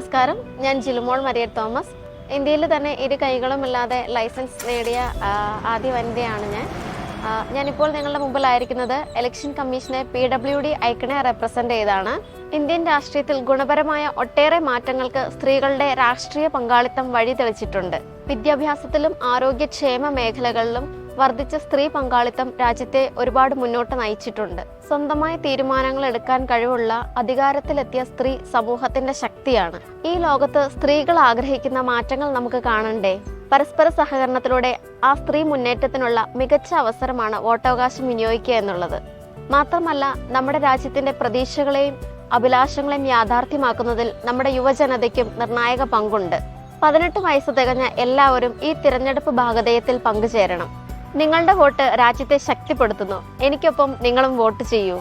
നമസ്കാരം, ഞാൻ Jilumol Maria Thomas. ഇന്ത്യയിൽ തന്നെ ഇരു കൈകളുമില്ലാതെ ലൈസൻസ് നേടിയ ആദ്യ വനിതയാണ് ഞാനിപ്പോൾ നിങ്ങളുടെ മുമ്പിലായിരിക്കുന്നത് ഇലക്ഷൻ കമ്മീഷനെ PWD ഐക്കണെ റെപ്രസെന്റ് ചെയ്താണ്. ഇന്ത്യൻ രാഷ്ട്രീയത്തിൽ ഗുണപരമായ ഒട്ടേറെ മാറ്റങ്ങൾക്ക് സ്ത്രീകളുടെ രാഷ്ട്രീയ പങ്കാളിത്തം വഴി തെളിച്ചിട്ടുണ്ട്. വിദ്യാഭ്യാസത്തിലും ആരോഗ്യക്ഷേമ മേഖലകളിലും വർദ്ധിച്ച സ്ത്രീ പങ്കാളിത്തം രാജ്യത്തെ ഒരുപാട് മുന്നോട്ട് നയിച്ചിട്ടുണ്ട്. സ്വന്തമായി തീരുമാനങ്ങൾ എടുക്കാൻ കഴിവുള്ള അധികാരത്തിലെത്തിയ സ്ത്രീ സമൂഹത്തിന്റെ ശക്തിയാണ്. ഈ ലോകത്ത് സ്ത്രീകൾ ആഗ്രഹിക്കുന്ന മാറ്റങ്ങൾ നമുക്ക് കാണണ്ടേ? പരസ്പര സഹകരണത്തിലൂടെ ആ സ്ത്രീ മുന്നേറ്റത്തിനുള്ള മികച്ച അവസരമാണ് വോട്ടവകാശം വിനിയോഗിക്കുക എന്നുള്ളത്. മാത്രമല്ല, നമ്മുടെ രാജ്യത്തിന്റെ പ്രതീക്ഷകളെയും അഭിലാഷങ്ങളെയും യാഥാർത്ഥ്യമാക്കുന്നതിൽ നമ്മുടെ യുവജനതയ്ക്കും നിർണായക പങ്കുണ്ട്. 18 വയസ്സ് തികഞ്ഞ എല്ലാവരും ഈ തിരഞ്ഞെടുപ്പ് ഭാഗധേയത്തിൽ പങ്കുചേരണം. നിങ്ങളുടെ വോട്ട് രാജ്യത്തെ ശക്തിപ്പെടുത്തുന്നു. എനിക്കൊപ്പം നിങ്ങളും വോട്ട് ചെയ്യൂ.